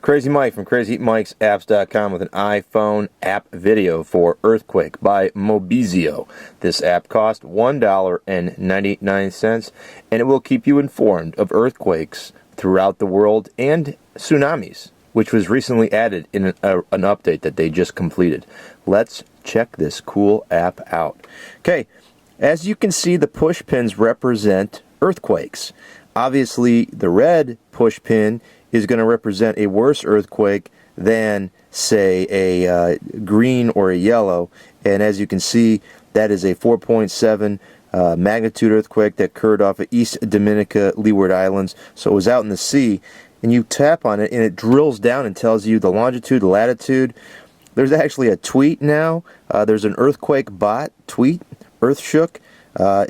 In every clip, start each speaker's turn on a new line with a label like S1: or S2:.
S1: Crazy Mike from CrazyMikesapps.com with an iPhone app video for Earthquake by Mobizio. This app costs $1.99 and it will keep you informed of earthquakes throughout the world and tsunamis, which was recently added in an update that they just completed. Let's check this cool app out. Okay, as you can see, the push pins represent earthquakes. Obviously, the red push pin is going to represent a worse earthquake than, say, a green or a yellow. And as you can see, that is a 4.7 magnitude earthquake that occurred off of East Dominica Leeward Islands. So it was out in the sea. And you tap on it, and it drills down and tells you the longitude, the latitude. There's actually a tweet now. There's an earthquake bot tweet, Earthshook. I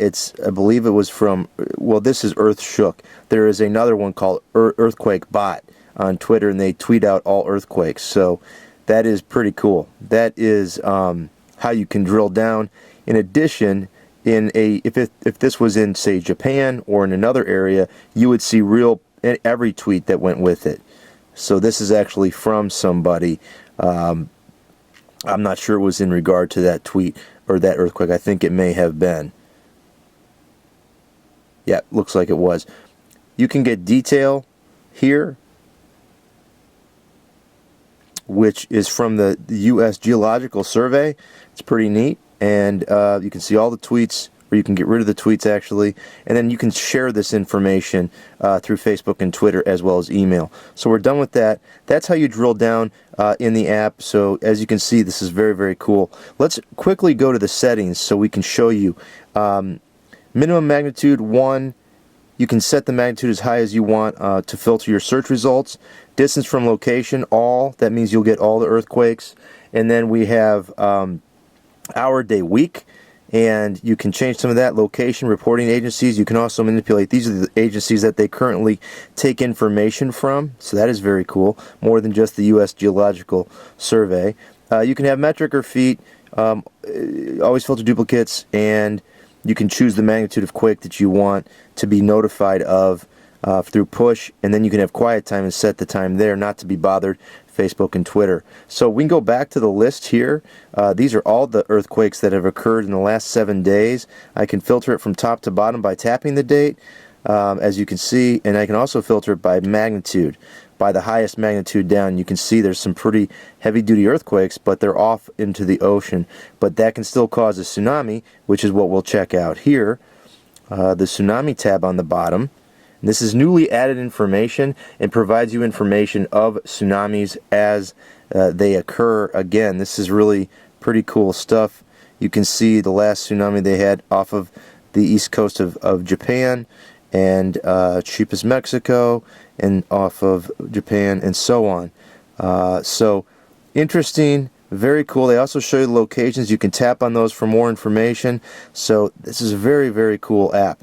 S1: believe it was from, well, this is Earthshook. There is another one called Earthquake Bot on Twitter, and they tweet out all earthquakes. So that is pretty cool. That is how you can drill down. In addition, if this was in, say, Japan or in another area, you would see every tweet that went with it. So this is actually from somebody. I'm not sure it was in regard to that tweet or that earthquake. I think it may have been. Yeah, looks like it was. You can get detail here, which is from the U.S. Geological Survey. It's pretty neat, and you can see all the tweets, or you can get rid of the tweets actually, and then you can share this information through Facebook and Twitter as well as email. So we're done with that. That's how you drill down in the app. So as you can see, this is very, very cool. Let's quickly go to the settings so we can show you. Minimum magnitude 1, you can set the magnitude as high as you want to filter your search results. Distance from location, all, that means you'll get all the earthquakes. And then we have hour, day, week, and you can change some of that. Location, reporting agencies, you can also manipulate. These are the agencies that they currently take information from, so that is very cool, more than just the U.S. Geological Survey. You can have metric or feet, always filter duplicates, and you can choose the magnitude of quake that you want to be notified of through push, and then you can have quiet time and set the time there, not to be bothered, Facebook and Twitter. So we can go back to the list here. These are all the earthquakes that have occurred in the last 7 days. I can filter it from top to bottom by tapping the date, as you can see, and I can also filter it by magnitude, by the highest magnitude down. You can see there's some pretty heavy-duty earthquakes, but they're off into the ocean. But that can still cause a tsunami, which is what we'll check out here. The tsunami tab on the bottom. This is newly added information and provides you information of tsunamis as they occur. Again, this is really pretty cool stuff. You can see the last tsunami they had off of the east coast of Japan, and Chiapas, Mexico, and off of Japan, and so on. So interesting, very cool. They also show you the locations. You can tap on those for more information. So this is a very, very cool app.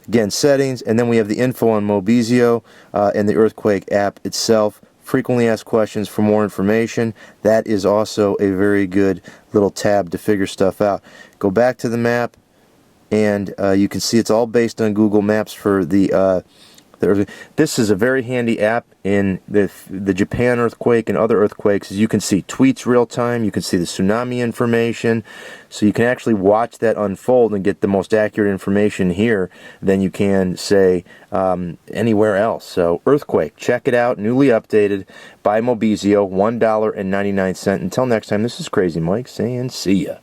S1: Again, settings, and then we have the info on Mobizio and the earthquake app itself. Frequently asked questions for more information. That is also a very good little tab to figure stuff out. Go back to the map, and you can see it's all based on Google Maps for the this is a very handy app in the Japan earthquake and other earthquakes. As you can see tweets real time, you can see the tsunami information, so you can actually watch that unfold and get the most accurate information here than you can, say, anywhere else. So earthquake, check it out, newly updated by Mobizio, $1.99. Until next time, this is Crazy Mike saying see ya.